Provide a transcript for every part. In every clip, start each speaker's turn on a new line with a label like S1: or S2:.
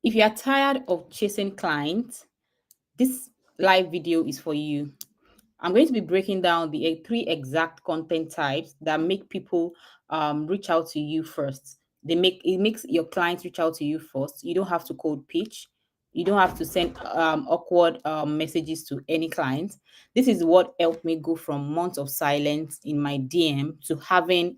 S1: If you are tired of chasing clients, this live video is for you. I'm going to be breaking down the three exact content types that make people reach out to you first. It makes your clients reach out to you first. You don't have to cold pitch. You don't have to send awkward messages to any client. This is what helped me go from months of silence in my DM to having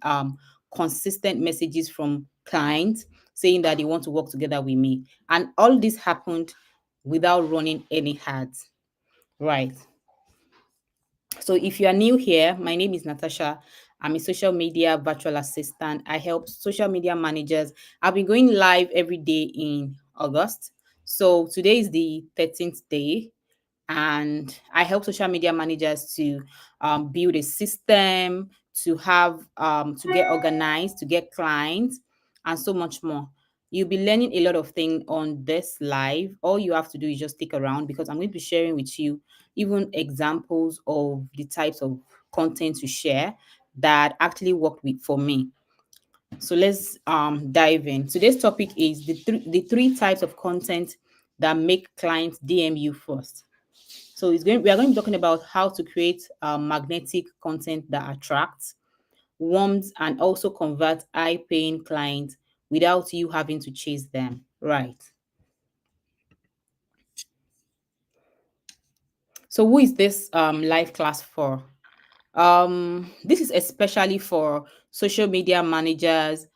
S1: consistent messages from clients saying that they want to work together with me. And all this happened without running any ads. Right. So if you are new here, my name is Natasha. I'm a social media virtual assistant. I help social media managers. I've been going live every day in August. So today is the 13th day, and I help social media managers to build a system, to have to get organized, to get clients, and so much more. You'll be learning a lot of things on this live. All you have to do is just stick around because I'm going to be sharing with you even examples of the types of content to share that actually worked with for me. So let's dive in. Today's topic is the three types of content that make clients DM you first. So we are going to be talking about how to create magnetic content that attracts, warms, and also converts high-paying clients without you having to chase them. Right. So who is this live class for? This is especially for social media managers,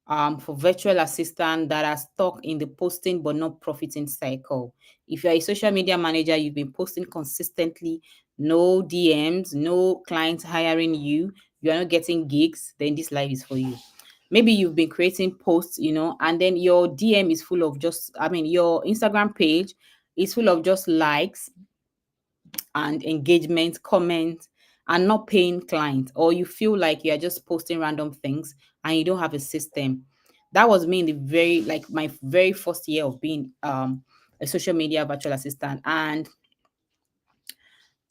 S1: for virtual assistant that are stuck in the posting but not profiting cycle. If you're a social media manager, you've been posting consistently, no DMs, no clients hiring you, you are not getting gigs, then this live is for you. Maybe you've been creating posts, and then your DM is full of your Instagram page is full of just likes and engagement, comments, and not paying clients, or you feel like you're just posting random things and you don't have a system. That was me in the my very first year of being a social media virtual assistant. And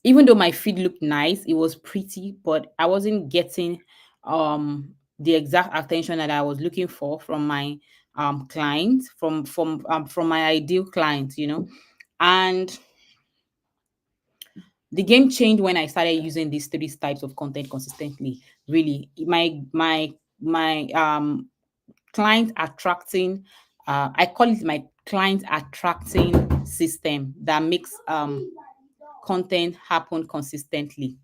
S1: even though my feed looked nice, it was pretty, but I wasn't getting the exact attention that I was looking for from my clients, from my ideal clients. And the game changed when I started using these three types of content consistently. Really, my client attracting, I call it my client attracting system that makes content happen consistently.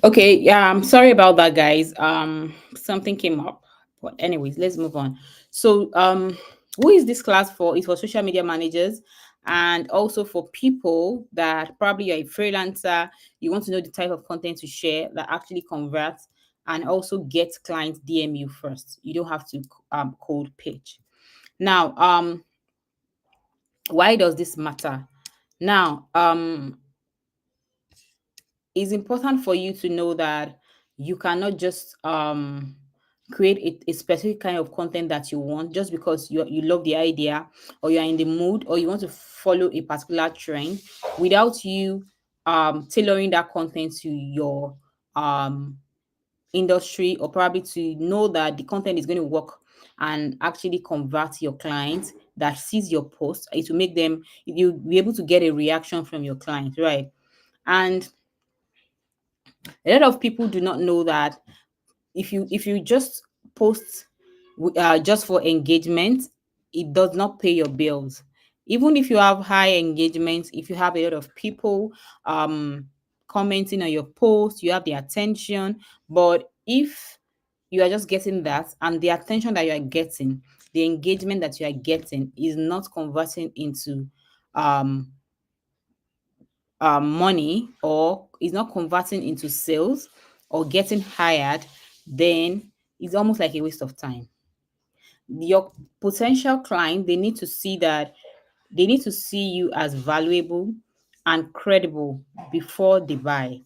S1: Okay, yeah, I'm sorry about that, guys. Something came up, but anyways, let's move on. So, who is this class for? It's for social media managers and also for people that probably you're a freelancer. You want to know the type of content to share that actually converts and also get clients DM you first. You don't have to cold pitch. Now, why does this matter? Now, it's important for you to know that you cannot just create a specific kind of content that you want just because you love the idea, or you're in the mood, or you want to follow a particular trend without you tailoring that content to your um industry, or probably to know that the content is going to work and actually convert your clients that sees your post. It will make them, you'll be able to get a reaction from your client, right? And a lot of people do not know that if you just post just for engagement, it does not pay your bills. Even if you have high engagement, if you have a lot of people um commenting on your post, you have the attention. But if you are just getting that, and the attention that you are getting, the engagement that you are getting is not converting into um money, or is not converting into sales or getting hired, then it's almost like a waste of time. Your potential client, they need to see you as valuable and credible before they buy.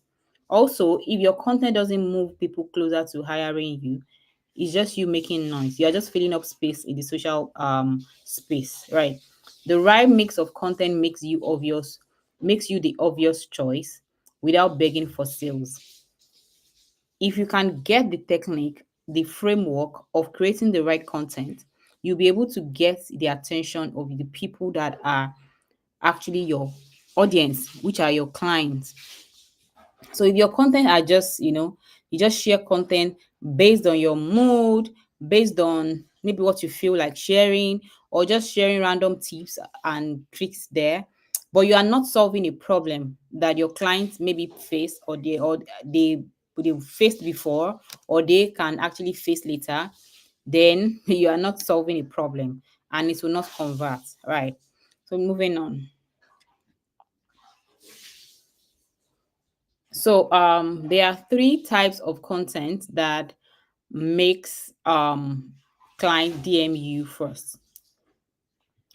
S1: Also, if your content doesn't move people closer to hiring you, it's just you making noise. You're just filling up space in the social space, right? The right mix of content makes you the obvious choice without begging for sales. If you can get the technique, the framework of creating the right content, you'll be able to get the attention of the people that are actually your audience, which are your clients. So if your content are just, you just share content based on your mood, based on maybe what you feel like sharing, or just sharing random tips and tricks there, but you are not solving a problem that your clients maybe face, or they faced before, or they can actually face later, then you are not solving a problem and it will not convert, right? So moving on. So there are three types of content that makes client DM you first.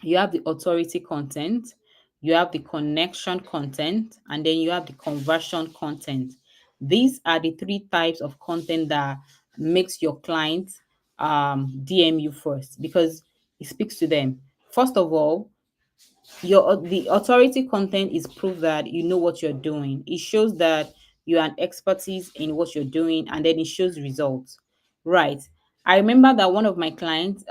S1: You have the authority content, you have the connection content, and then you have the conversion content. These are the three types of content that makes your client DM you first, because it speaks to them. First of all, the authority content is proof that you know what you're doing. It shows that you are an expertise in what you're doing, and then it shows results, right? I remember that one of my clients,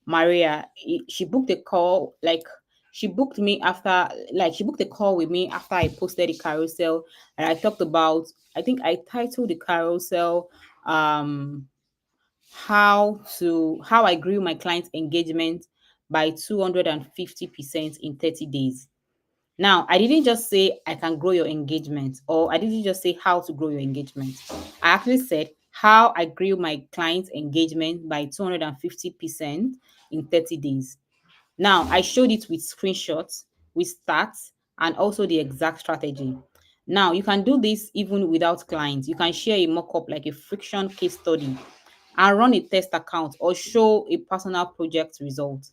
S1: Maria, she booked a call, like she booked me after, like she booked a call with me after I posted the carousel, and I talked about, I think I titled the carousel um how I grew my client engagement by 250% in 30 days. Now, I didn't just say I can grow your engagement, or I didn't just say how to grow your engagement. I actually said how I grew my client engagement by 250% in 30 days. Now, I showed it with screenshots, with stats, and also the exact strategy. Now, you can do this even without clients. You can share a mock-up, like a friction case study, and run a test account or show a personal project result.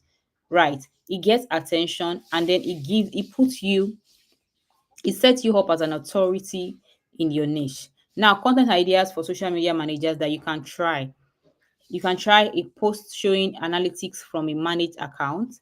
S1: Right. It gets attention, and then it sets you up as an authority in your niche. Now, content ideas for social media managers that you can try. You can try a post showing analytics from a managed account.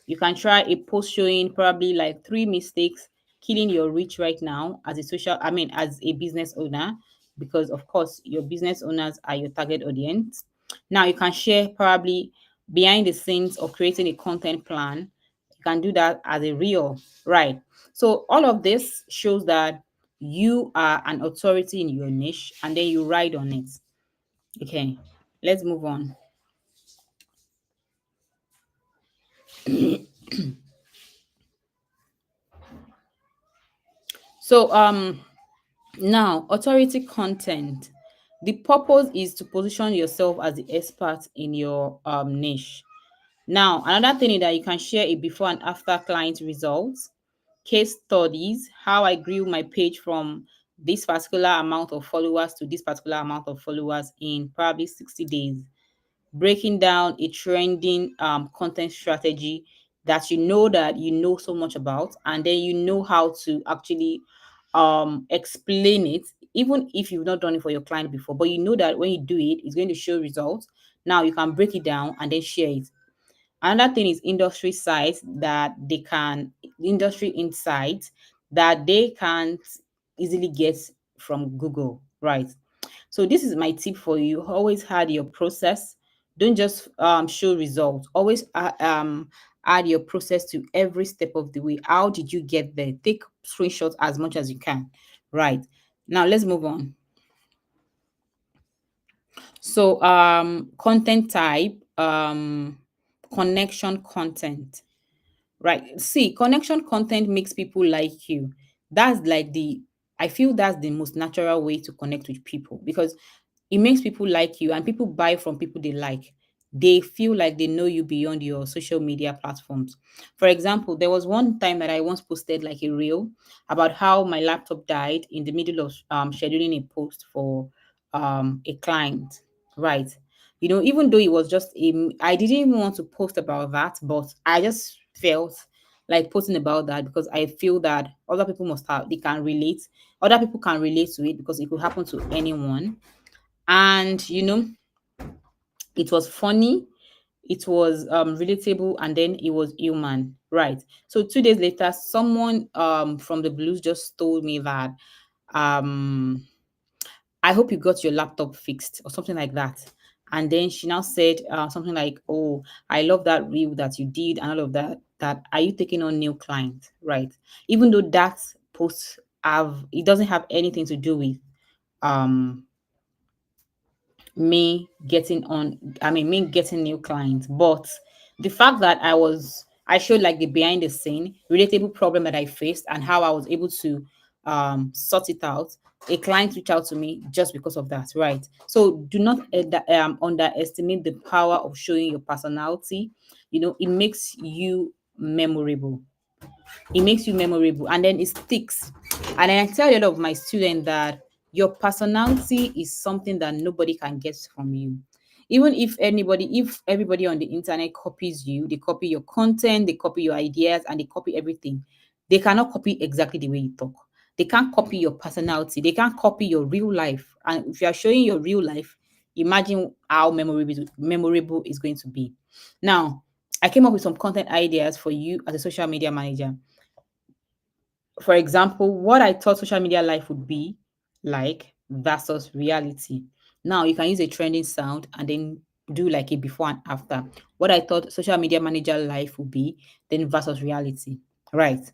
S1: You can try a post showing probably like three mistakes killing your reach right now as as a business owner, because of course your business owners are your target audience. Now you can share probably behind the scenes of creating a content plan. You can do that as a reel, right? So all of this shows that you are an authority in your niche, and then you ride on it. Okay, let's move on. So now, authority content. The purpose is to position yourself as the expert in your niche. Now, another thing is that you can share a before and after client results, case studies, how I grew my page from this particular amount of followers to this particular amount of followers in probably 60 days, breaking down a trending content strategy that you know so much about, and then you know how to actually explain it, even if you've not done it for your client before, but you know that when you do it, it's going to show results. Now you can break it down and then share it. Another thing is industry insights that they can't easily get from Google, right? So this is my tip for you. Always add your process. Don't just show results. Always add your process to every step of the way. How did you get there? Take screenshots as much as you can. Right. Now let's move on. So content type, connection content. Right. See, connection content makes people like you. That's like the I feel that's the most natural way to connect with people, because it makes people like you, and people buy from people they like. They feel like they know you beyond your social media platforms. For example, there was one time that I once posted like a reel about how my laptop died in the middle of scheduling a post for a client. Right. Even though it was just I didn't even want to post about that, but I just felt like posting about that because I feel that other people must have they can relate. Other people can relate to it because it could happen to anyone. And it was funny, it was relatable, and then it was human, right? So 2 days later, someone from the blues just told me that um I hope you got your laptop fixed or something like that. And then she now said something like, oh, I love that reel that you did and all of that. That are you taking on new clients, right? Even though that post have it doesn't have anything to do with um me getting new clients, but the fact that I showed like the behind the scene relatable problem that I faced and how I was able to sort it out. A client reached out to me just because of that, right? So do not underestimate the power of showing your personality. It makes you memorable. And then it sticks. And I tell a lot of my students that your personality is something that nobody can get from you. Even if everybody on the internet copies you, they copy your content, they copy your ideas, and they copy everything, they cannot copy exactly the way you talk. They can't copy your personality, they can't copy your real life. And if you are showing your real life, imagine how memorable it's going to be. Now, I came up with some content ideas for you as a social media manager. For example, what I thought social media life would be like versus reality. Now you can use a trending sound and then do like a before and after. What I thought social media manager life would be, then versus reality. Right.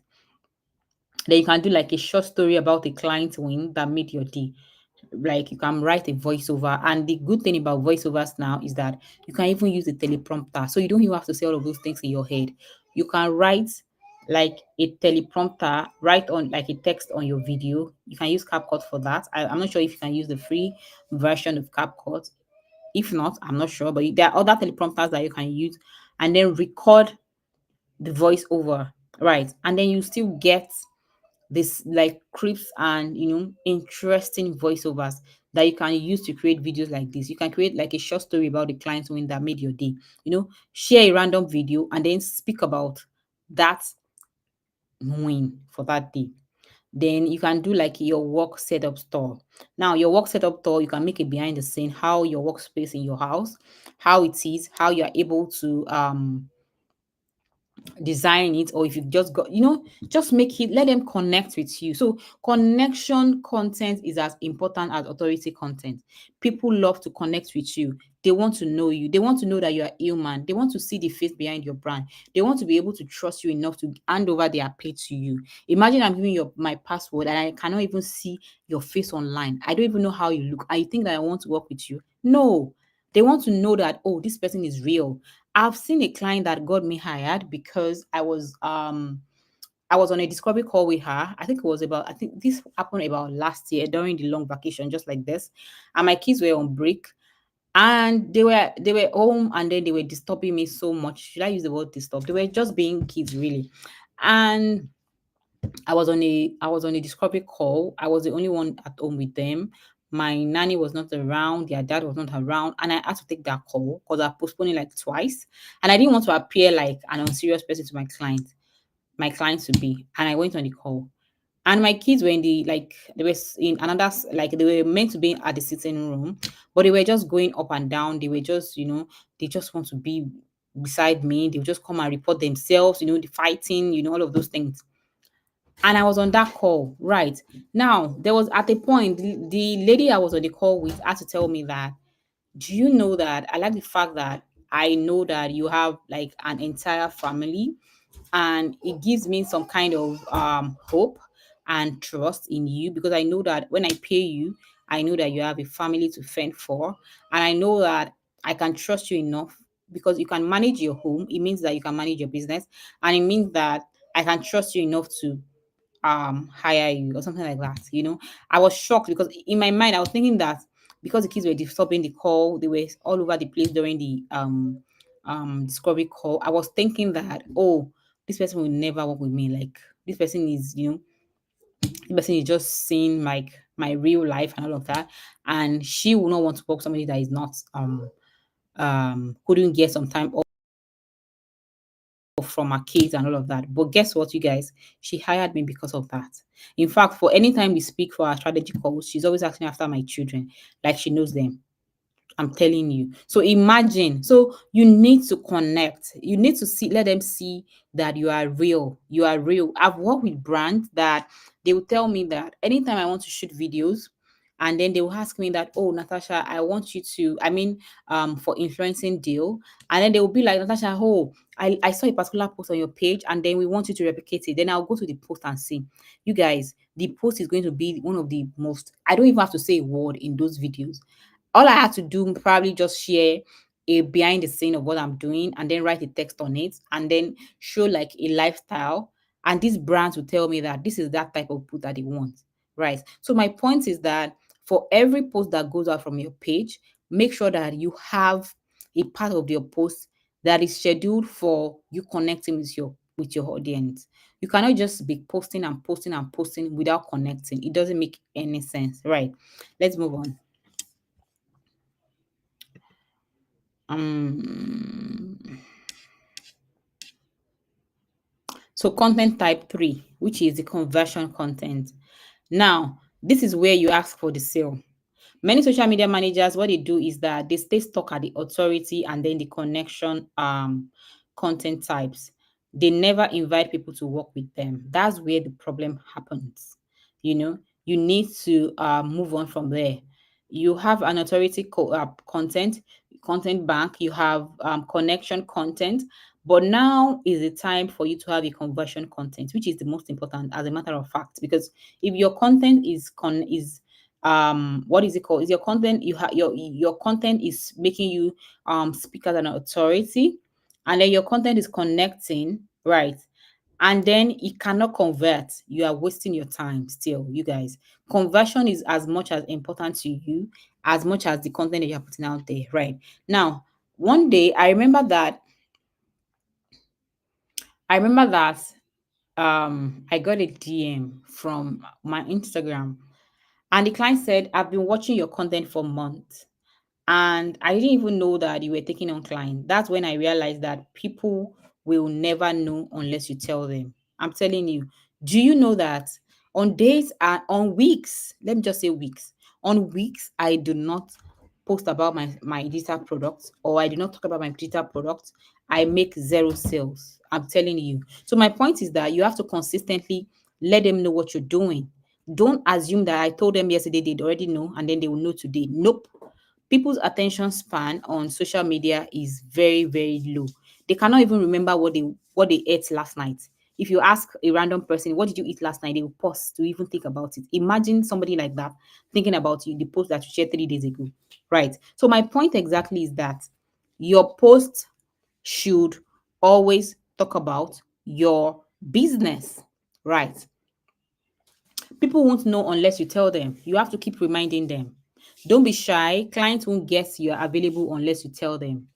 S1: Then you can do like a short story about a client win that made your day. Like you can write a voiceover. And the good thing about voiceovers now is that you can even use a teleprompter. So you don't even have to say all of those things in your head. You can write like a teleprompter, write on like a text on your video. You can use CapCut for that. I'm not sure if you can use the free version of CapCut. If not, I'm not sure. But there are other teleprompters that you can use and then record the voiceover. Right. And then you still get this like crisp and interesting voiceovers that you can use to create videos like this. You can create like a short story about the client win that made your day. Share a random video and then speak about that win for that day. Then you can do like your work setup store. Now, your work setup store, you can make it behind the scene, how your workspace in your house, how it is, how you are able to design it, or if you just got just make it, let them connect with you. So connection content is as important as authority content. People love to connect with you. They want to know you, they want to know that you are human, they want to see the face behind your brand, they want to be able to trust you enough to hand over their pay to you. Imagine I'm giving you my password and I cannot even see your face online. I don't even know how you look, and you think that I want to work with you? No. They want to know that, oh, this person is real. I've seen a client that got me hired because I was on a discovery call with her. I think this happened about last year during the long vacation, just like this. And my kids were on break and they were home, and then they were disturbing me so much. Should I use the word disturb? They were just being kids, really. And I was on a discovery call. I was the only one at home with them. My nanny was not around, their dad was not around, and I had to take that call because I postponed it like twice. And I didn't want to appear like an unserious person to my client to be. And I went on the call. And my kids were in the like they were in another like they were meant to be at the sitting room, but they were just going up and down. They were just, they just want to be beside me. They would just come and report themselves, the fighting, all of those things. and I was on that call. Right. Now, there was at a point, the lady I was on the call with had to tell me that, do you know that I like the fact that I know that you have like an entire family, and it gives me some kind of hope and trust in you, because I know that when I pay you, I know that you have a family to fend for, and I know that I can trust you enough because you can manage your home. It means that you can manage your business, and it means that I can trust you enough to hire you or something like that. I was shocked because in my mind I was thinking that because the kids were disturbing the call, they were all over the place during the discovery call. I was thinking that, oh, this person will never work with me. Like, this person is, this person is just seeing like my real life and all of that, and she will not want to work with somebody that is not couldn't get some time from her kids and all of that. But guess what, you guys? She hired me because of that. In fact, for any time we speak for our strategy calls, she's always asking after my children, like she knows them. I'm telling you. So imagine. So you need to connect. You need to see, let them see that you are real. You are real. I've worked with brands that they will tell me that anytime I want to shoot videos, and then they will ask me that, oh, Natasha, I want you to, for influencing deal. And then they will be like, Natasha, oh, I saw a particular post on your page, and then we want you to replicate it. Then I'll go to the post and see. You guys, the post is going to be one of the most, I don't even have to say a word in those videos. All I had to do probably just share a behind the scene of what I'm doing, and then write a text on it, and then show like a lifestyle. And these brands will tell me that this is that type of post that they want. Right. So my point is that for every post that goes out from your page, make sure that you have a part of your post that is scheduled for you connecting with your audience. You cannot just be posting and posting and posting without connecting. It doesn't make any sense. Right. Let's move on. Um, so content type 3, which is the conversion content. Now, this is where you ask for the sale. Many social media managers, what they do is that they stay stuck at the authority and then the connection content types. They never invite people to work with them. That's where the problem happens. You need to move on from there. You have an authority content bank, you have connection content, but now is the time for you to have a conversion content, which is the most important, as a matter of fact, because if your content is what is it called, is your content, your content is making you speak as an authority, and then your content is connecting, right, and then it cannot convert, you are wasting your time. Still, you guys, conversion is as much as important to you as much as the content that you're putting out there. Right now, one day I remember that I got a DM from my Instagram, and the client said, I've been watching your content for months, and I didn't even know that you were taking on clients. That's when I realized that people will never know unless you tell them. I'm telling you. Do you know that on days and on weeks, let me just say weeks, on weeks, I do not post about my digital products, or I do not talk about my digital products, I make zero sales. I'm telling you. So my point is that you have to consistently let them know what you're doing. Don't assume that I told them yesterday they'd already know and then they will know today. Nope. People's attention span on social media is very, very low. They cannot even remember what they ate last night. If you ask a random person, what did you eat last night, they will pause to even think about it. Imagine somebody like that thinking about you, the post that you shared 3 days ago. Right. So my point exactly is that your post should always talk about your business. Right. People won't know unless you tell them. You have to keep reminding them. Don't be shy. Clients won't guess you are available unless you tell them.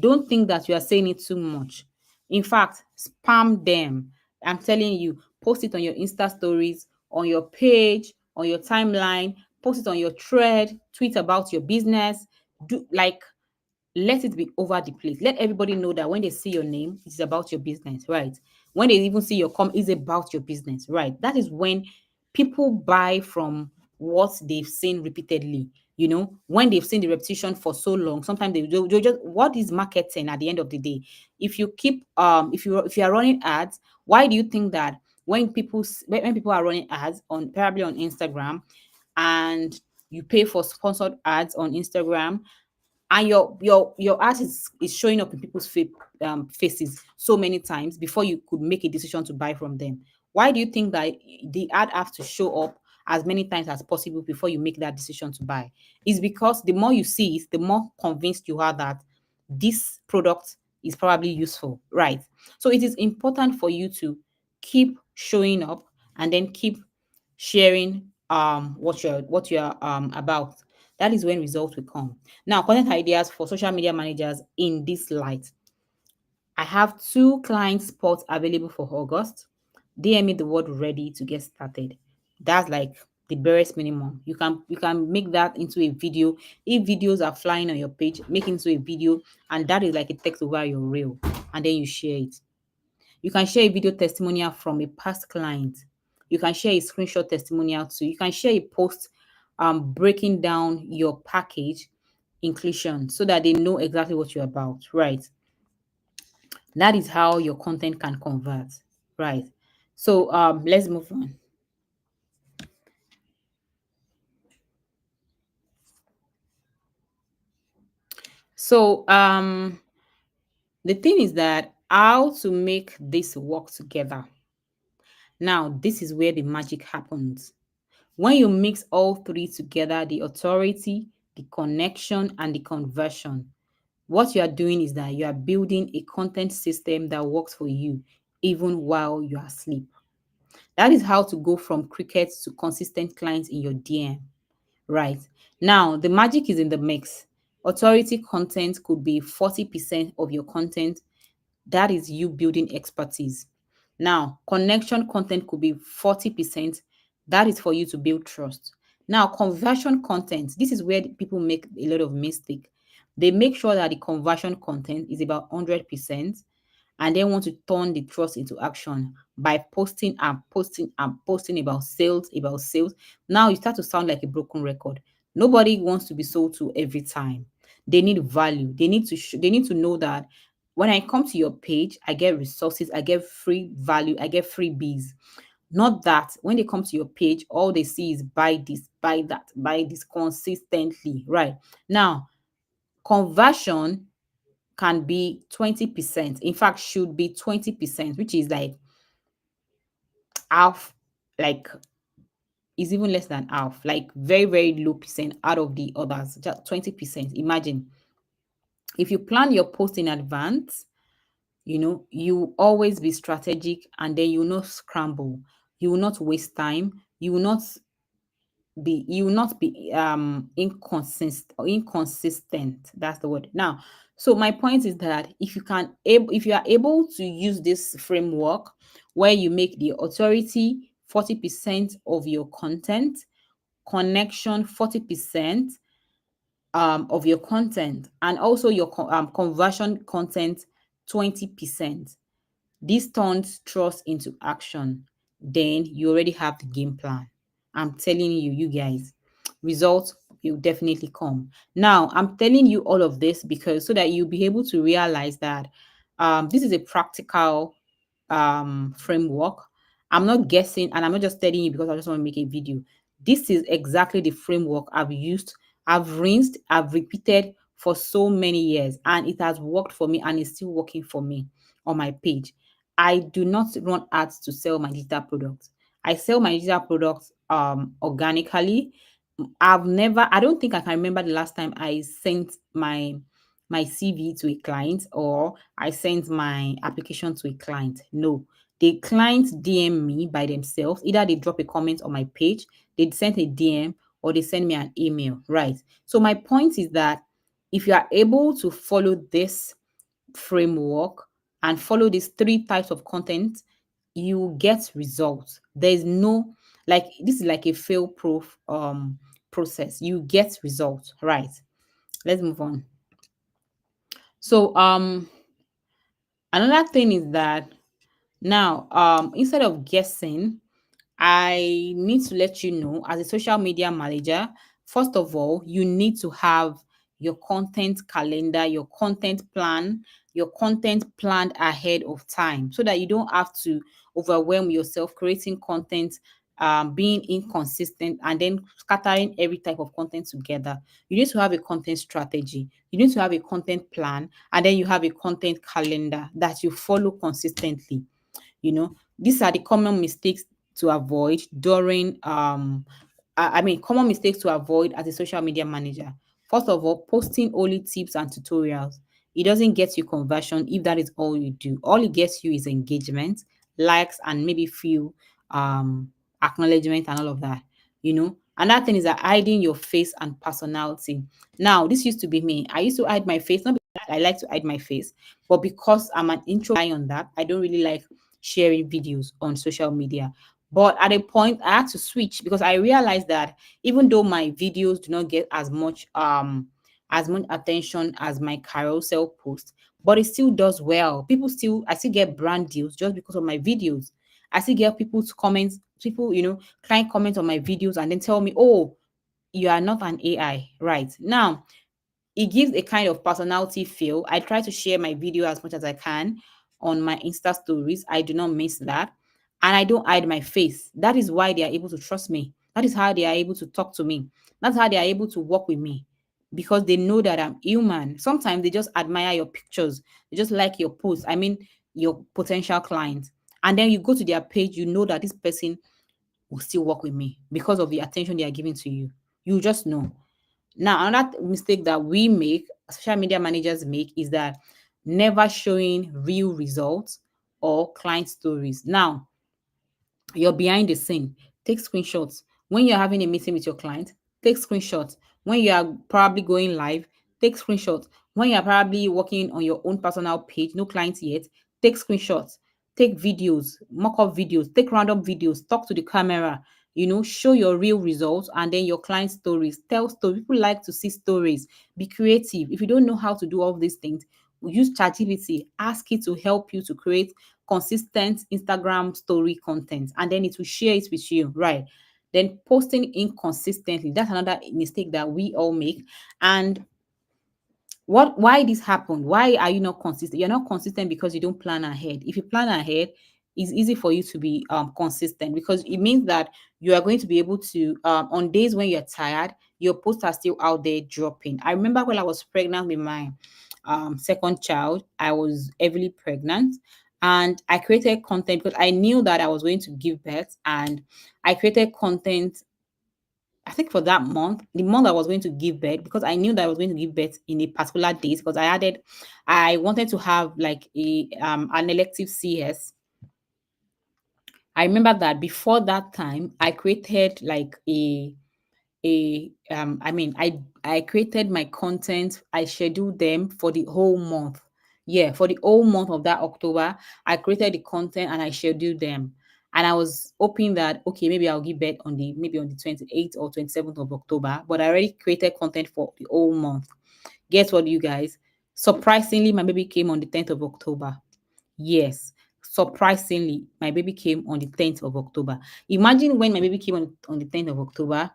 S1: Don't think that you are saying it too much. In fact, spam them. I'm telling you, post it on your Insta stories, on your page, on your timeline, post it on your thread, tweet about your business. Do like let it be over the place. Let everybody know that when they see your name, it's about your business, right? When they even see your it's about your business, right? That is when people buy from what they've seen repeatedly. When they've seen the repetition for so long, sometimes they just, what is marketing at the end of the day? If you keep if you are running ads, why do you think that when people are running ads on, probably on Instagram, and you pay for sponsored ads on Instagram, and your ad is showing up in people's faces so many times before you could make a decision to buy from them. Why do you think that the ad has to show up as many times as possible before you make that decision to buy? Is because the more you see it, the more convinced you are that this product is probably useful, right? So it is important for you to keep showing up and then keep sharing what you're about. That is when results will come. Now, content ideas for social media managers in this light. I have 2 client spots available for August. DM me the word ready to get started. That's like the barest minimum. You can make that into a video. If videos are flying on your page, make it into a video, and that is like a text over your reel, and then you share it. You can share a video testimonial from a past client. You can share a screenshot testimonial too. You can share a post breaking down your package inclusion so that they know exactly what you're about, right? That is how your content can convert, right? So let's move on. So the thing is that how to make this work together. Now, this is where the magic happens. When you mix all three together, the authority, the connection, and the conversion, what you are doing is that you are building a content system that works for you even while you are asleep. That is how to go from crickets to consistent clients in your DM, right? Now, the magic is in the mix. Authority content could be 40% of your content. That is you building expertise. Now, connection content could be 40%. That is for you to build trust. Now, conversion content, this is where people make a lot of mistake. They make sure that the conversion content is about 100%, and then want to turn the trust into action by posting and posting and posting about sales, about sales. Now you start to sound like a broken record. Nobody wants to be sold to every time. They need value. They need to know that when I come to your page, I get resources, I get free value, I get freebies. Not that when they come to your page, all they see is buy this, buy that, buy this consistently, right? Now, conversion can be 20%. In fact, should be 20%, which is like half, like is even less than half, like very, very low percent out of the others, just 20%. Imagine if you plan your post in advance, you always be strategic, and then you will not scramble, you will not waste time, you will not be inconsistent. That's the word. Now, so my point is that if you are able to use this framework where you make the authority 40% of your content, connection 40% of your content, and also your conversion content 20%, this turns trust into action. Then you already have the game plan. I'm telling you, you guys, results will definitely come. Now, I'm telling you all of this because so that you'll be able to realize that this is a practical framework. I'm not guessing, and I'm not just telling you because I just want to make a video. This is exactly the framework I've used, I've rinsed, I've repeated for so many years, and it has worked for me and it's still working for me on my page. I do not run ads to sell my digital products. I sell my digital products organically. I don't think I can remember the last time I sent my CV to a client, or I sent my application to a client. No, the clients DM me by themselves. Either they drop a comment on my page, they send a DM, or they send me an email, right? So my point is that if you are able to follow this framework and follow these 3 types of content, you get results. There's no, like, this is like a fail proof process. You get results, right? Let's move on. So another thing is that now instead of guessing, I need to let you know, as a social media manager, first of all, you need to have your content calendar, your content plan, your content planned ahead of time so that you don't have to overwhelm yourself creating content, being inconsistent, and then scattering every type of content together. You need to have a content strategy, you need to have a content plan, and then you have a content calendar that you follow consistently. These are the common mistakes to avoid during common mistakes to avoid as a social media manager. First of all, posting only tips and tutorials. It doesn't get you conversion if that is all you do. All it gets you is engagement, likes, and maybe few um acknowledgement and all of that. Another thing is that hiding your face and personality. Now, this used to be me. I used to hide my face, not because I like to hide my face, but because I'm an introvert on that. I don't really like sharing videos on social media. But at a point, I had to switch because I realized that even though my videos do not get as much attention as my carousel post, but it still does well. I still get brand deals just because of my videos. I still get client comments on my videos and then tell me, oh, you are not an AI. Right. Now, it gives a kind of personality feel. I try to share my video as much as I can on my Insta stories. I do not miss that. And I don't hide my face. That is why they are able to trust me. That is how they are able to talk to me. That's how they are able to work with me because they know that I'm human. Sometimes they just admire your pictures, they just like your posts. I mean, your potential clients. And then you go to their page, you know that this person will still work with me because of the attention they are giving to you. You just know. Now, another mistake that we make, social media managers make, is that never showing real results or client stories. Now, you're behind the scene. Take screenshots. When you're having a meeting with your client, take screenshots. When you are probably going live, take screenshots. When you're probably working on your own personal page, no clients yet, take screenshots. Take videos, mock up videos, take random videos, talk to the camera, show your real results and then your client stories. Tell stories. People like to see stories. Be creative. If you don't know how to do all these things, use ChatGPT. Ask it to help you to create consistent Instagram story content and then it will share it with you, right? Then posting inconsistently, that's another mistake that we all make. And why this happened? Why are you not consistent? You're not consistent because you don't plan ahead. If you plan ahead, it's easy for you to be consistent because it means that you are going to be able to on days when you're tired, your posts are still out there dropping. I remember when I was pregnant with my second child, I was heavily pregnant and I created content because I knew that I was going to give birth, and I created content, I think for that month, the month I was going to give birth, because I knew that I was going to give birth in a particular days, because I wanted to have like an elective CS. I remember that before that time, I created like I created my content, I scheduled them for the whole month. Yeah, for the whole month of that October, I created the content and I scheduled them. And I was hoping that okay, maybe I'll give birth on the 28th or 27th of October, but I already created content for the whole month. Guess what, you guys? Surprisingly, my baby came on the 10th of October. Yes, surprisingly, my baby came on the 10th of October. Imagine when my baby came on the 10th of October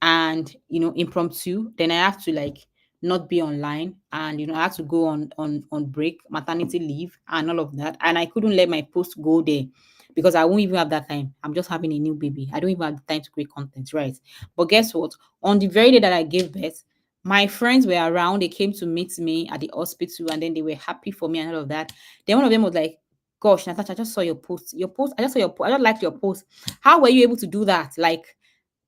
S1: and impromptu, then I have to like not be online, and I have to go on break, maternity leave and all of that, and I couldn't let my post go there because I won't even have that time. I'm just having a new baby. I don't even have the time to create content, right? But guess what? On the very day that I gave birth, my friends were around. They came to meet me at the hospital and then they were happy for me and all of that. Then one of them was like, gosh, Natasha, I just saw your post. Your post, I just saw your post. I just liked your post. How were you able to do that? Like,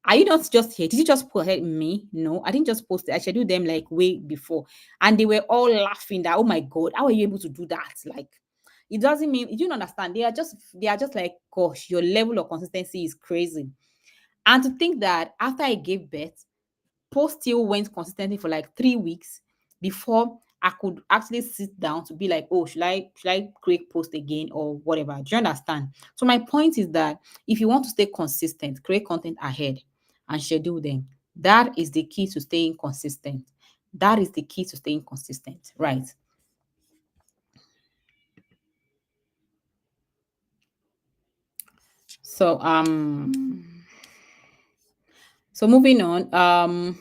S1: are you not just here? Did you just post me? No, I didn't just post it. I scheduled them like way before. And they were all laughing that, oh my God, how are you able to do that? Like, it doesn't mean you don't understand. They are just like, gosh, your level of consistency is crazy. And to think that after I gave birth, post still went consistently for like 3 weeks before I could actually sit down to be like, oh, should I create post again or whatever? Do you understand? So my point is that if you want to stay consistent, create content ahead and schedule them. That is the key to staying consistent. That is the key to staying consistent, right? So moving on.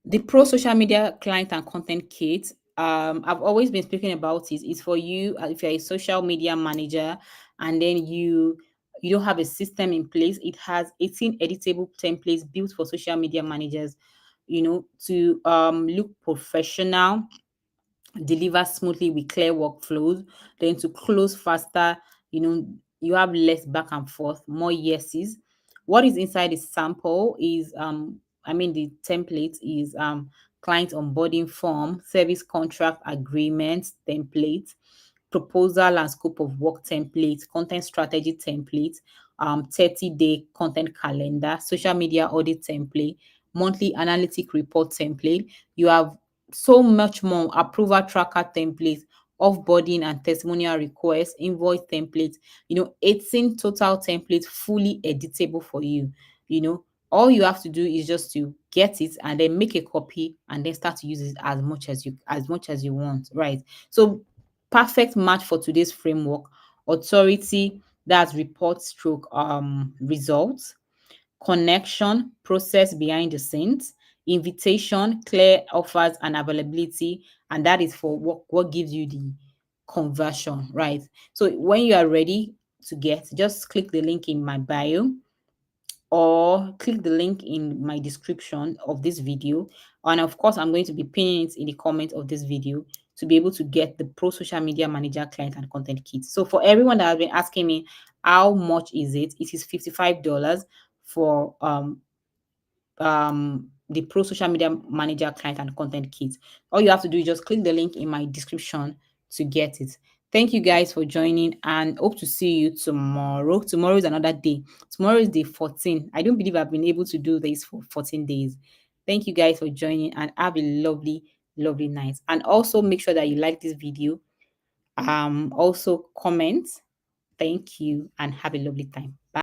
S1: The Pro Social Media Client and Content Kit, I've always been speaking about it. It's for you if you're a social media manager and then you don't have a system in place. It has 18 editable templates built for social media managers, to look professional, deliver smoothly with clear workflows, then to close faster, you have less back and forth, more yeses. What is inside the sample is the template is client onboarding form, service contract agreement template, proposal and scope of work template, content strategy template, 30-day content calendar, social media audit template, monthly analytic report template. You have so much more: approval tracker template, offboarding and testimonial requests, invoice template, 18 total templates fully editable for you. You know, all you have to do is just to get it and then make a copy and then start to use it as much as you want, right? So perfect match for today's framework: authority, that's report stroke results; connection, process behind the scenes; invitation, clear offers and availability, and that is for what gives you the conversion, right? So when you are ready to get, just click the link in my bio or click the link in my description of this video. And of course, I'm going to be pinning it in the comment of this video to be able to get the Pro Social Media Manager Client and Content Kit. So for everyone that has been asking me, how much is it? It is $55 for the Pro Social Media Manager Client and Content Kit. All you have to do is just click the link in my description to get it. Thank you guys for joining and hope to see you tomorrow. Tomorrow is another day. Tomorrow is day 14. I don't believe I've been able to do this for 14 days. Thank you guys for joining and have a lovely, lovely night. And also make sure that you like this video. Also comment. Thank you and have a lovely time. Bye.